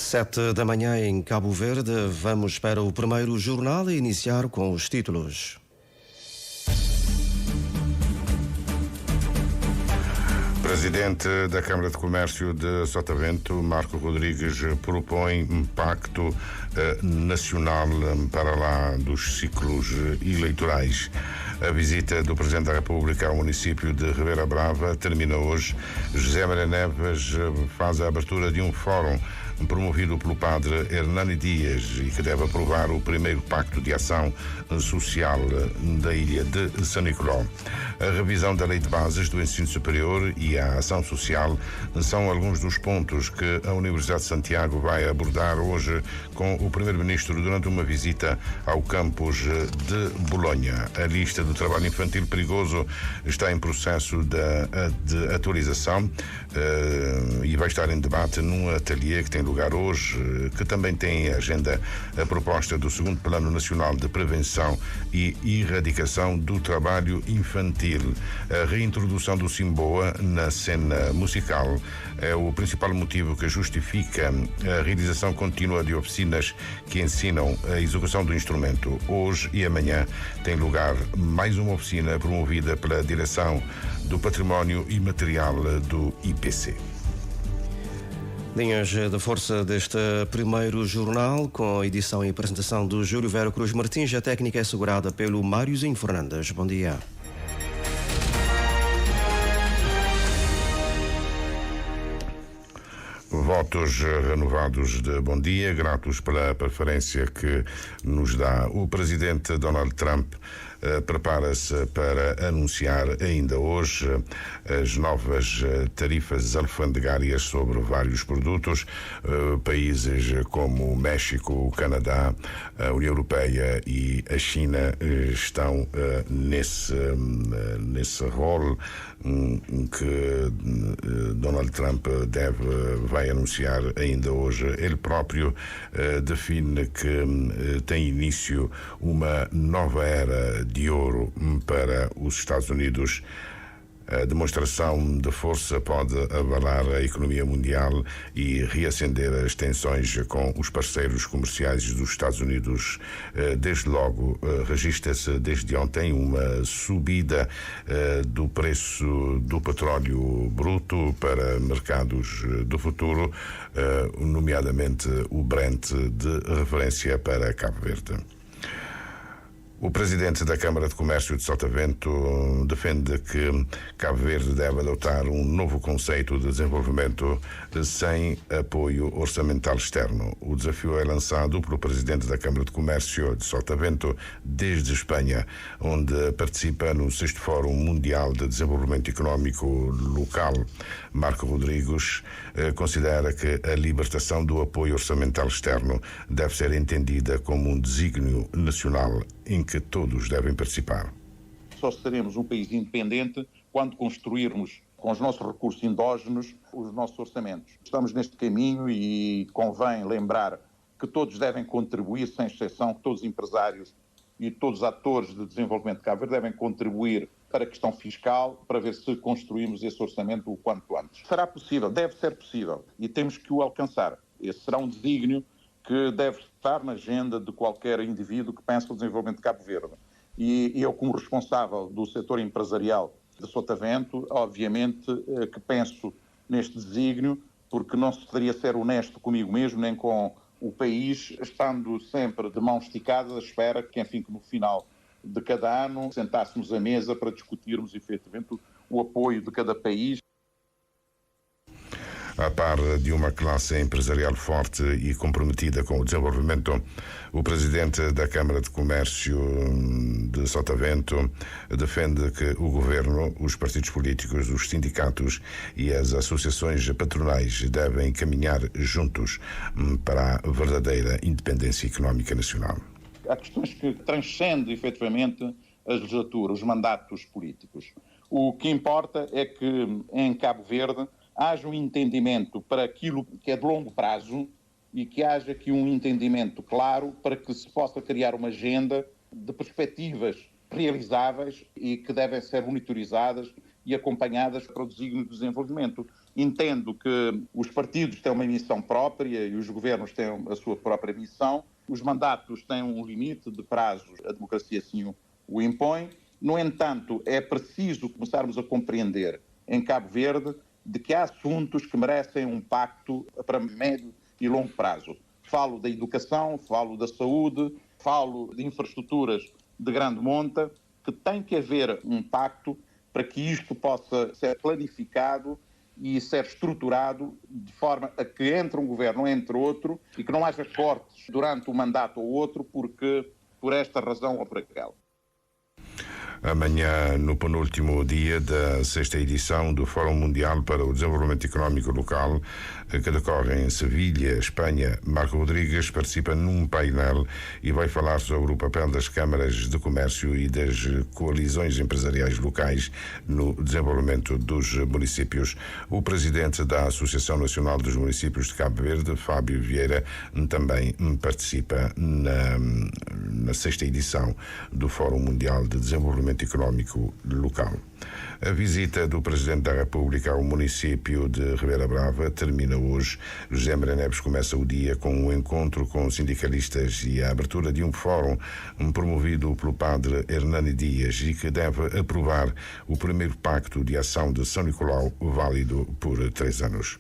7 da manhã em Cabo Verde. Vamos para o primeiro jornal e iniciar com os títulos. Presidente da Câmara de Comércio de Sotavento, Marco Rodrigues, propõe um pacto nacional para lá dos ciclos eleitorais. A visita do Presidente da República ao município de Ribeira Brava termina hoje. José Maria Neves faz a abertura de um fórum promovido pelo padre Hernani Dias e que deve aprovar o primeiro pacto de ação social da ilha de São Nicolau. A revisão da lei de bases do ensino superior e a ação social são alguns dos pontos que a Universidade de Santiago vai abordar hoje com o primeiro-ministro durante uma visita ao campus de Bolonha. A lista do trabalho infantil perigoso está em processo de atualização e vai estar em debate num ateliê que tem lugar hoje, que também tem em agenda a proposta do segundo Plano Nacional de Prevenção e Erradicação do Trabalho Infantil. A reintrodução do Simboa na cena musical é o principal motivo que justifica a realização contínua de oficinas que ensinam a execução do instrumento. Hoje e amanhã tem lugar mais uma oficina promovida pela Direção do Património Imaterial do IPC. Linhas de força deste primeiro jornal, com a edição e apresentação do Júlio Vera Cruz Martins. A técnica é assegurada pelo Máriozinho Fernandes. Bom dia. Votos renovados de bom dia, gratos pela preferência que nos dá. O presidente Donald Trump prepara-se para anunciar ainda hoje as novas tarifas alfandegárias sobre vários produtos. Países como o México, o Canadá, a União Europeia e a China estão nesse rol que Donald Trump vai anunciar ainda hoje. Ele próprio define que tem início uma nova era de ouro para os Estados Unidos. A demonstração de força pode abalar a economia mundial e reacender as tensões com os parceiros comerciais dos Estados Unidos. Desde logo, registra-se desde ontem uma subida do preço do petróleo bruto para mercados do futuro, nomeadamente o Brent, de referência para Cabo Verde. O presidente da Câmara de Comércio de Sotavento defende que Cabo Verde deve adotar um novo conceito de desenvolvimento sem apoio orçamental externo. O desafio é lançado pelo presidente da Câmara de Comércio de Sotavento desde Espanha, onde participa no 6º Fórum Mundial de Desenvolvimento Económico Local. Marco Rodrigues considera que a libertação do apoio orçamental externo deve ser entendida como um desígnio nacional em que todos devem participar. Só seremos um país independente quando construirmos com os nossos recursos endógenos os nossos orçamentos. Estamos neste caminho e convém lembrar que todos devem contribuir, sem exceção, que todos os empresários e todos os atores de desenvolvimento de Cabo Verde devem contribuir para a questão fiscal, para ver se construímos esse orçamento o quanto antes. Será possível, deve ser possível e temos que o alcançar. Esse será um desígnio que deve estar na agenda de qualquer indivíduo que pense no desenvolvimento de Cabo Verde. E eu, como responsável do setor empresarial de Sotavento, obviamente que penso neste desígnio, porque não se poderia ser honesto comigo mesmo, nem com o país, estando sempre de mãos esticadas à espera que, enfim, que no final de cada ano sentássemos à mesa para discutirmos, efetivamente, o apoio de cada país. A par de uma classe empresarial forte e comprometida com o desenvolvimento, o presidente da Câmara de Comércio de Sotavento defende que o governo, os partidos políticos, os sindicatos e as associações patronais devem caminhar juntos para a verdadeira independência económica nacional. Há questões que transcendem efetivamente a legislatura, os mandatos políticos. O que importa é que em Cabo Verde haja um entendimento para aquilo que é de longo prazo e que haja aqui um entendimento claro para que se possa criar uma agenda de perspectivas realizáveis e que devem ser monitorizadas e acompanhadas para o desígnio do desenvolvimento. Entendo que os partidos têm uma missão própria e os governos têm a sua própria missão. Os mandatos têm um limite de prazos, a democracia assim o impõe. No entanto, é preciso começarmos a compreender em Cabo Verde de que há assuntos que merecem um pacto para médio e longo prazo. Falo da educação, falo da saúde, falo de infraestruturas de grande monta, que tem que haver um pacto para que isto possa ser planificado e ser estruturado de forma a que entre um governo, entre outro, e que não haja cortes durante um mandato ou outro por esta razão ou por aquela. Amanhã, no penúltimo dia da 6ª edição do Fórum Mundial para o Desenvolvimento Económico Local, que decorre em Sevilha, Espanha, Marco Rodrigues participa num painel e vai falar sobre o papel das câmaras de comércio e das coalizões empresariais locais no desenvolvimento dos municípios. O presidente da Associação Nacional dos Municípios de Cabo Verde, Fábio Vieira, também participa na 6ª edição do Fórum Mundial de Desenvolvimento Económico Local. A visita do Presidente da República ao município de Ribeira Brava termina hoje. José Maria Neves começa o dia com um encontro com sindicalistas e a abertura de um fórum promovido pelo padre Hernani Dias e que deve aprovar o primeiro pacto de ação de São Nicolau, válido por 3 anos.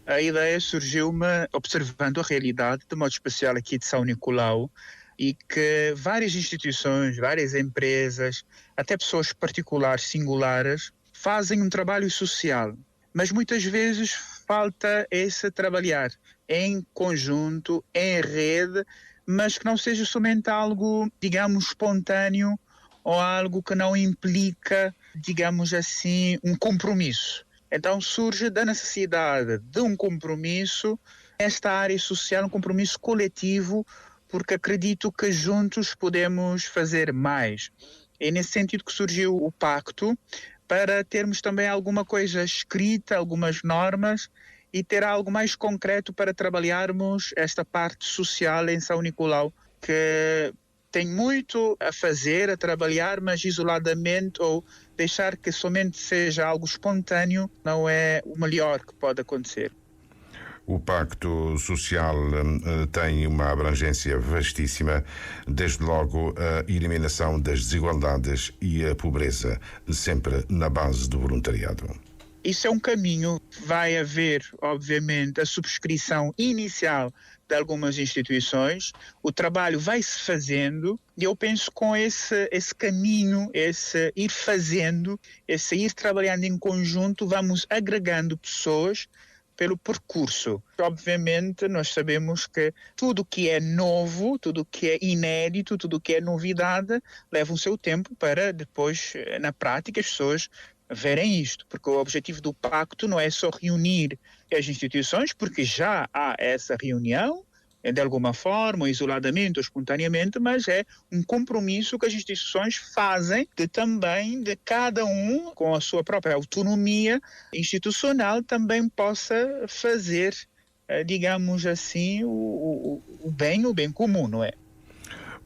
A ideia surgiu-me observando a realidade, de modo especial aqui de São Nicolau, e que várias instituições, várias empresas, até pessoas particulares, singulares, fazem um trabalho social, mas muitas vezes falta esse trabalhar em conjunto, em rede, mas que não seja somente algo, digamos, espontâneo ou algo que não implica, digamos assim, um compromisso. Então surge da necessidade de um compromisso, esta área social, um compromisso coletivo, porque acredito que juntos podemos fazer mais. É nesse sentido que surgiu o pacto, para termos também alguma coisa escrita, algumas normas, e ter algo mais concreto para trabalharmos esta parte social em São Nicolau, que tem muito a fazer, a trabalhar, mas isoladamente, ou deixar que somente seja algo espontâneo, não é o melhor que pode acontecer. O Pacto Social tem uma abrangência vastíssima, desde logo a eliminação das desigualdades e a pobreza, sempre na base do voluntariado. Isso é um caminho. Vai haver, obviamente, a subscrição inicial de algumas instituições, o trabalho vai-se fazendo, e eu penso com esse caminho, esse ir fazendo, esse ir trabalhando em conjunto, vamos agregando pessoas pelo percurso. Obviamente, nós sabemos que tudo que é novo, tudo que é inédito, tudo que é novidade, leva o seu tempo para depois, na prática, as pessoas verem isto. Porque o objetivo do pacto não é só reunir as instituições, porque já há essa reunião, de alguma forma, isoladamente ou espontaneamente, mas é um compromisso que as instituições fazem de cada um, com a sua própria autonomia institucional, também possa fazer, digamos assim, o bem comum, não é?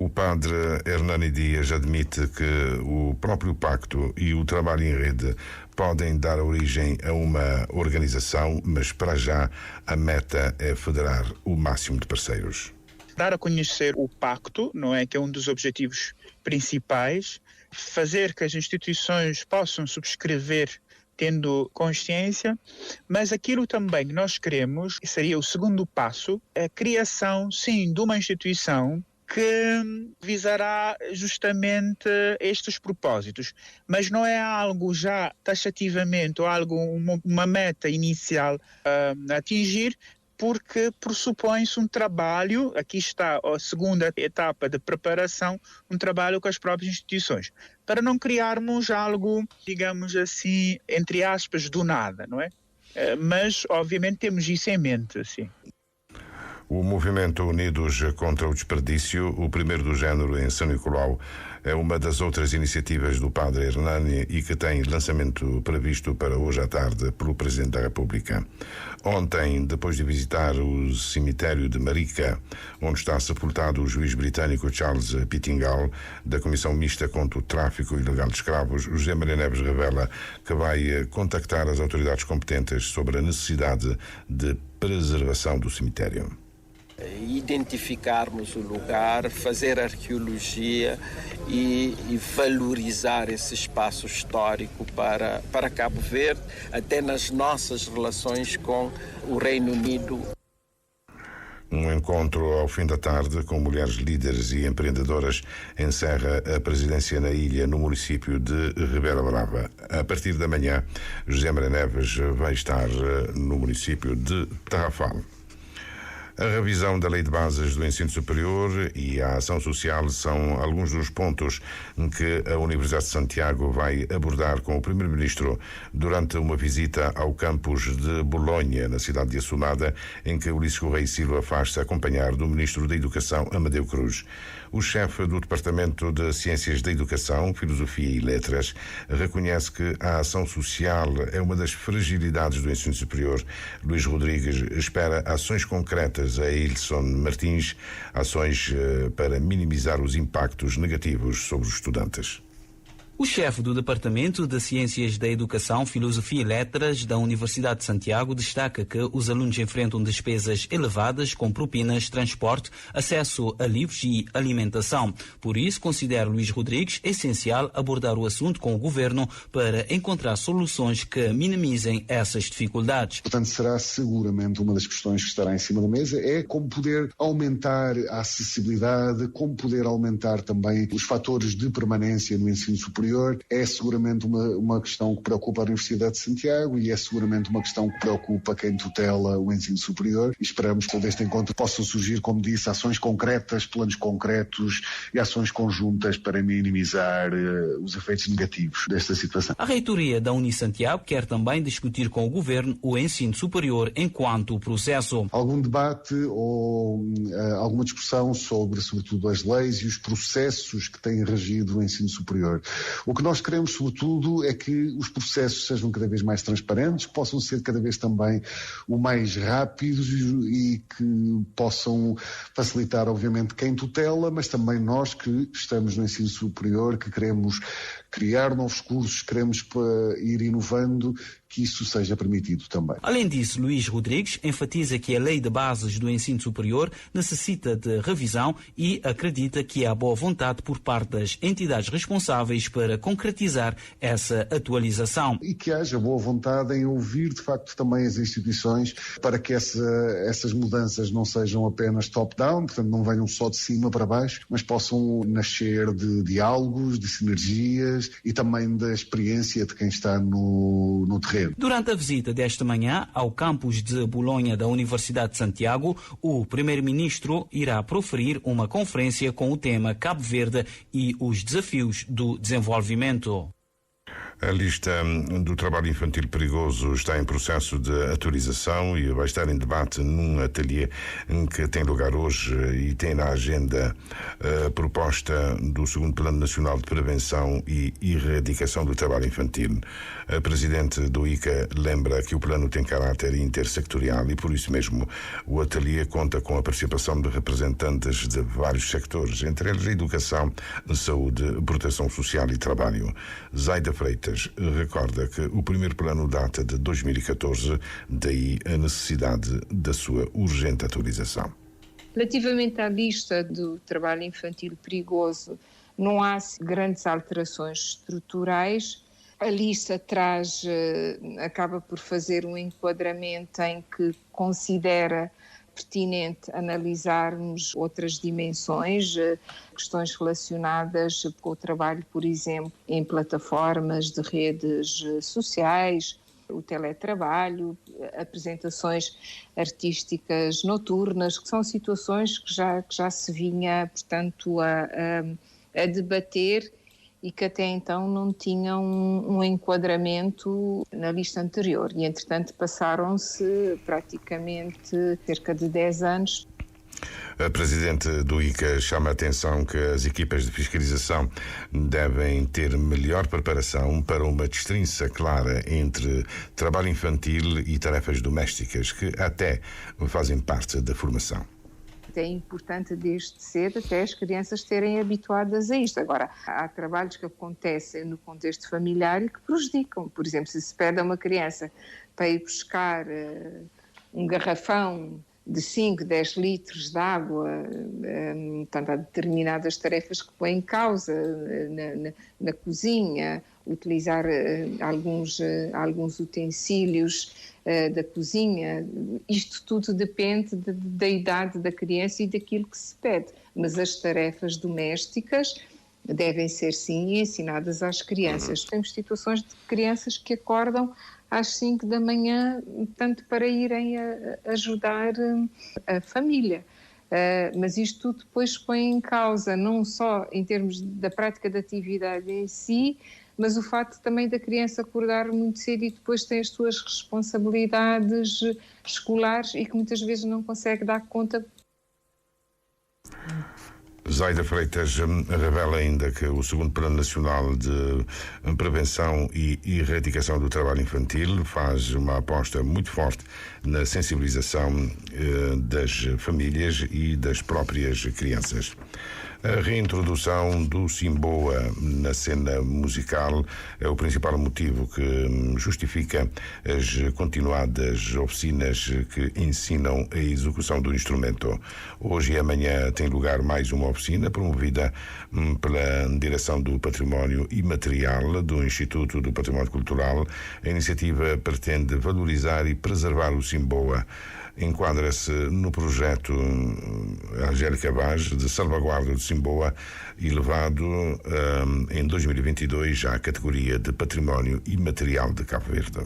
O padre Hernani Dias admite que o próprio pacto e o trabalho em rede podem dar origem a uma organização, mas para já a meta é federar o máximo de parceiros. Dar a conhecer o pacto, não é, que é um dos objetivos principais, fazer que as instituições possam subscrever tendo consciência, mas aquilo também que nós queremos, que seria o segundo passo, é a criação, sim, de uma instituição que visará justamente estes propósitos, mas não é algo já taxativamente ou uma meta inicial a atingir, porque pressupõe-se um trabalho, aqui está a segunda etapa de preparação, um trabalho com as próprias instituições, para não criarmos algo, digamos assim, entre aspas, do nada, não é? Mas, obviamente, temos isso em mente, sim. O movimento Unidos contra o Desperdício, o primeiro do género em São Nicolau, É uma das outras iniciativas do Padre Hernani e que tem lançamento previsto para hoje à tarde pelo Presidente da República. Ontem, depois de visitar o cemitério de Marica, onde está sepultado o juiz britânico Charles Pittingal, da Comissão Mista contra o Tráfico Ilegal de Escravos, José Maria Neves revela que vai contactar as autoridades competentes sobre a necessidade de preservação do cemitério. Identificarmos o lugar, fazer arqueologia e valorizar esse espaço histórico para Cabo Verde, até nas nossas relações com o Reino Unido. Um encontro ao fim da tarde com mulheres líderes e empreendedoras encerra a presidência na ilha, no município de Ribeira Brava. A partir da manhã, José Maria Neves vai estar no município de Tarrafal. A revisão da Lei de Bases do Ensino Superior e a ação social são alguns dos pontos que a Universidade de Santiago vai abordar com o Primeiro-Ministro durante uma visita ao campus de Bolonha, na cidade de Assumada, em que Ulisses Correia e Silva faz-se acompanhar do Ministro da Educação, Amadeu Cruz. O chefe do Departamento de Ciências da Educação, Filosofia e Letras reconhece que a ação social é uma das fragilidades do ensino superior. Luís Rodrigues espera ações concretas a Ilson Martins, ações para minimizar os impactos negativos sobre os estudantes. O chefe do Departamento de Ciências da Educação, Filosofia e Letras da Universidade de Santiago destaca que os alunos enfrentam despesas elevadas com propinas, transporte, acesso a livros e alimentação. Por isso, considera Luís Rodrigues essencial abordar o assunto com o governo para encontrar soluções que minimizem essas dificuldades. Portanto, será seguramente uma das questões que estará em cima da mesa, é como poder aumentar a acessibilidade, como poder aumentar também os fatores de permanência no ensino superior. É seguramente uma questão que preocupa a Universidade de Santiago e é seguramente uma questão que preocupa quem tutela o ensino superior e esperamos que deste encontro possam surgir, como disse, ações concretas, planos concretos e ações conjuntas para minimizar os efeitos negativos desta situação. A reitoria da Unisantiago quer também discutir com o governo o ensino superior enquanto processo. Algum debate ou alguma discussão sobre, sobretudo, as leis e os processos que têm regido o ensino superior. O que nós queremos, sobretudo, é que os processos sejam cada vez mais transparentes, possam ser cada vez também o mais rápidos e que possam facilitar, obviamente, quem tutela, mas também nós que estamos no ensino superior, que queremos criar novos cursos, queremos ir inovando, que isso seja permitido também. Além disso, Luís Rodrigues enfatiza que a Lei de Bases do Ensino Superior necessita de revisão e acredita que há boa vontade por parte das entidades responsáveis para concretizar essa atualização. E que haja boa vontade em ouvir, de facto, também as instituições para que essas mudanças não sejam apenas top-down, portanto não venham só de cima para baixo, mas possam nascer de diálogos, de sinergias e também da experiência de quem está no terreno. Durante a visita desta manhã ao campus de Bolonha da Universidade de Santiago, o Primeiro-Ministro irá proferir uma conferência com o tema Cabo Verde e os desafios do desenvolvimento. A lista do trabalho infantil perigoso está em processo de atualização e vai estar em debate num ateliê que tem lugar hoje e tem na agenda a proposta do segundo Plano Nacional de Prevenção e Erradicação do Trabalho Infantil. A Presidente do ICA lembra que o plano tem caráter intersectorial e por isso mesmo o ateliê conta com a participação de representantes de vários sectores, entre eles a educação, saúde, proteção social e trabalho. Zaida Freitas recorda que o primeiro plano data de 2014, daí a necessidade da sua urgente atualização. Relativamente à lista do trabalho infantil perigoso, não há grandes alterações estruturais. A lista acaba por fazer um enquadramento em que considera pertinente analisarmos outras dimensões, questões relacionadas com o trabalho, por exemplo, em plataformas de redes sociais, o teletrabalho, apresentações artísticas noturnas, que são situações que já se vinha, portanto, a debater e que até então não tinham um enquadramento na lista anterior. E, entretanto, passaram-se praticamente cerca de 10 anos. A presidente do ICA chama a atenção que as equipas de fiscalização devem ter melhor preparação para uma distinção clara entre trabalho infantil e tarefas domésticas, que até fazem parte da formação. É importante desde cedo até as crianças serem habituadas a isto. Agora, há trabalhos que acontecem no contexto familiar e que prejudicam. Por exemplo, se pede a uma criança para ir buscar um garrafão de 5, 10 litros de água, portanto, há determinadas tarefas que põem em causa na cozinha, utilizar alguns utensílios da cozinha. Isto tudo depende da idade da criança e daquilo que se pede, mas as tarefas domésticas devem ser, sim, ensinadas às crianças. Temos situações de crianças que acordam às 5 da manhã, tanto para irem ajudar a família. Mas isto tudo depois põe em causa, não só em termos da prática da atividade em si, mas o facto também da criança acordar muito cedo e depois tem as suas responsabilidades escolares e que muitas vezes não consegue dar conta. Zaida Freitas revela ainda que o segundo Plano Nacional de Prevenção e Erradicação do Trabalho Infantil faz uma aposta muito forte na sensibilização das famílias e das próprias crianças. A reintrodução do Simboa na cena musical é o principal motivo que justifica as continuadas oficinas que ensinam a execução do instrumento. Hoje e amanhã tem lugar mais uma oficina promovida pela Direção do Património Imaterial do Instituto do Património Cultural. A iniciativa pretende valorizar e preservar o Simboa. Enquadra-se no projeto Angélica Vaz de salvaguarda do Simboa, elevado em 2022 à categoria de Património Imaterial de Cabo Verde.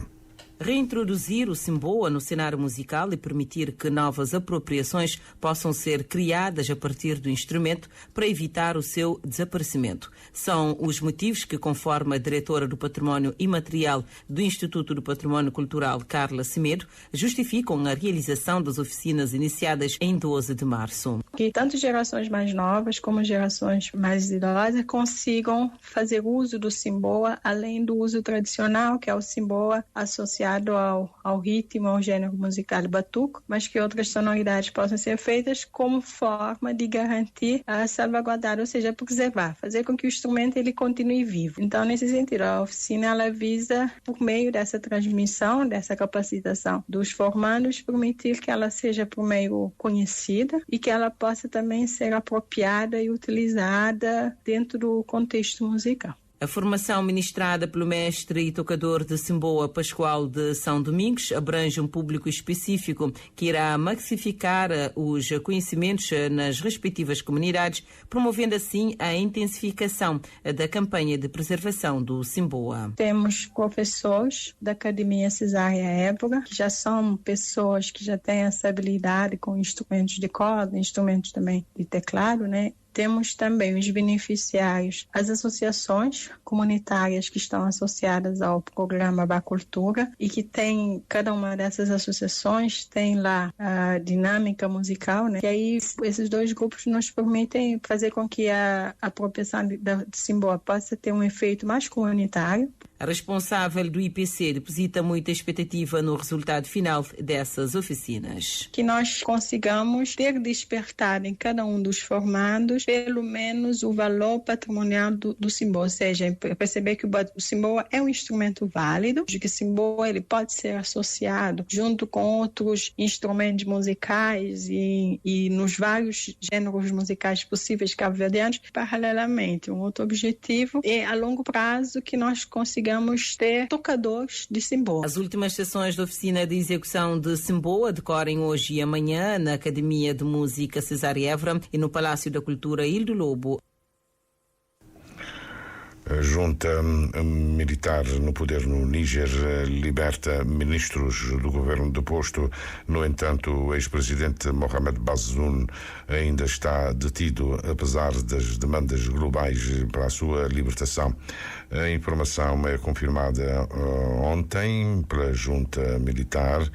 Reintroduzir o Simboa no cenário musical e permitir que novas apropriações possam ser criadas a partir do instrumento para evitar o seu desaparecimento. São os motivos que, conforme a diretora do Património Imaterial do Instituto do Património Cultural, Carla Semedo, justificam a realização das oficinas iniciadas em 12 de março. Que tanto gerações mais novas como gerações mais idosas consigam fazer uso do Simboa, além do uso tradicional, que é o Simboa associado ao ritmo, ao gênero musical batuque, mas que outras sonoridades possam ser feitas como forma de garantir a salvaguardar, ou seja, preservar, fazer com que o instrumento ele continue vivo. Então, nesse sentido, a oficina ela visa, por meio dessa transmissão, dessa capacitação dos formandos, permitir que ela seja por meio conhecida e que ela possa também ser apropriada e utilizada dentro do contexto musical. A formação ministrada pelo mestre e tocador de Simboa Pascoal de São Domingos abrange um público específico que irá maxificar os conhecimentos nas respectivas comunidades, promovendo assim a intensificação da campanha de preservação do Simboa. Temos professores da Academia Cesária Évora, que já são pessoas que já têm essa habilidade com instrumentos de corda, instrumentos também de teclado, né? Temos também os beneficiários, as associações comunitárias que estão associadas ao programa Bacultura e que tem, cada uma dessas associações tem lá a dinâmica musical, né? E aí esses dois grupos nos permitem fazer com que a apropriação de Simboa possa ter um efeito mais comunitário. A responsável do IPC deposita muita expectativa no resultado final dessas oficinas. Que nós consigamos ter despertado em cada um dos formandos pelo menos o valor patrimonial do Simboa, ou seja, perceber que o Simboa é um instrumento válido, que o Simboa ele pode ser associado junto com outros instrumentos musicais e nos vários gêneros musicais possíveis cabo-verdianos. Paralelamente, um outro objetivo é a longo prazo que nós consigamos ter tocadores de Simboa. As últimas sessões da oficina de execução de Simboa decorrem hoje e amanhã na Academia de Música Cesária Évora e no Palácio da Cultura Ilha do Lobo. A junta militar no poder no Níger liberta ministros do governo deposto. No entanto, o ex-presidente Mohamed Bazoum ainda está detido, apesar das demandas globais para a sua libertação. A informação é confirmada ontem pela junta militar.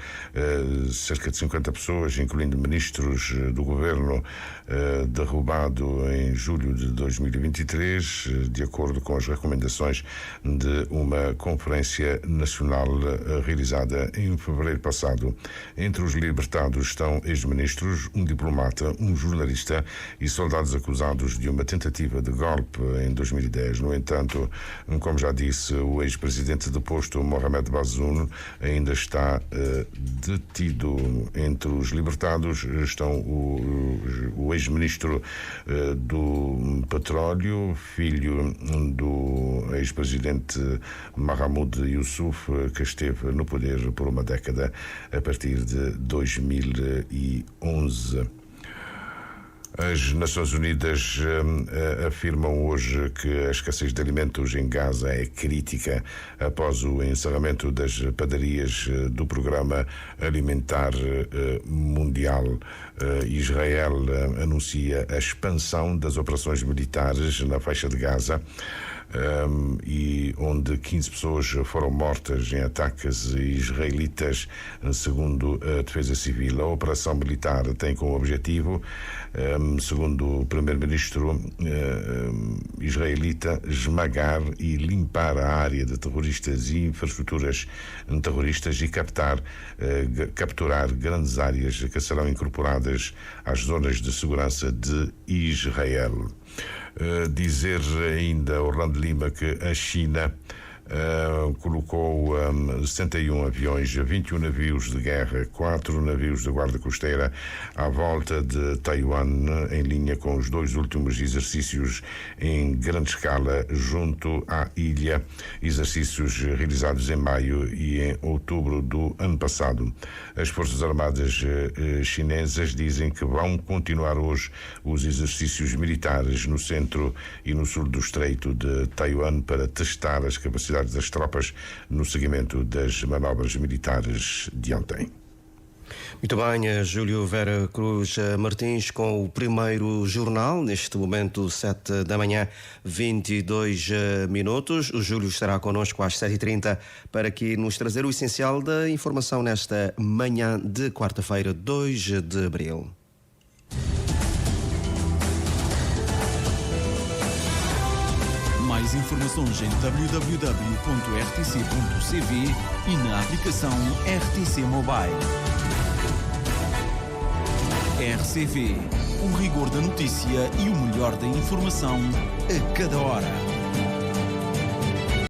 Cerca de 50 pessoas, incluindo ministros do governo, derrubado em julho de 2023, de acordo com as recomendações de uma conferência nacional realizada em fevereiro passado. Entre os libertados estão ex-ministros, um diplomata, um jornalista e soldados acusados de uma tentativa de golpe em 2010. No entanto, como já disse, o ex-presidente deposto, Mohamed Bazoum, ainda está detido. Entre os libertados estão o ex-ministro do petróleo, filho do ex-presidente Mahamoud Yusuf, que esteve no poder por uma década a partir de 2011. As Nações Unidas afirmam hoje que a escassez de alimentos em Gaza é crítica após o encerramento das padarias do Programa Alimentar Mundial. Israel anuncia a expansão das operações militares na faixa de Gaza, e onde 15 pessoas foram mortas em ataques israelitas, segundo a Defesa Civil. A operação militar tem como objetivo, segundo o primeiro-ministro israelita, esmagar e limpar a área de terroristas e infraestruturas terroristas e capturar grandes áreas que serão incorporadas às zonas de segurança de Israel. Dizer ainda, Orlando Lima, que a China colocou 71 aviões, 21 navios de guerra, 4 navios da Guarda Costeira à volta de Taiwan, em linha com os 2 últimos exercícios em grande escala junto à ilha, exercícios realizados em maio e em outubro do ano passado. As Forças Armadas chinesas dizem que vão continuar hoje os exercícios militares no centro e no sul do Estreito de Taiwan para testar as capacidades das tropas no seguimento das manobras militares de ontem. Muito bem, Júlio Vera Cruz Martins com o primeiro jornal, neste momento 7 da manhã, 22 minutos. O Júlio estará connosco às 7h30 para aqui nos trazer o essencial da informação nesta manhã de quarta-feira, 2 de abril. Mais informações em www.rtc.cv e na aplicação RTC Mobile. RCV, o rigor da notícia e o melhor da informação a cada hora.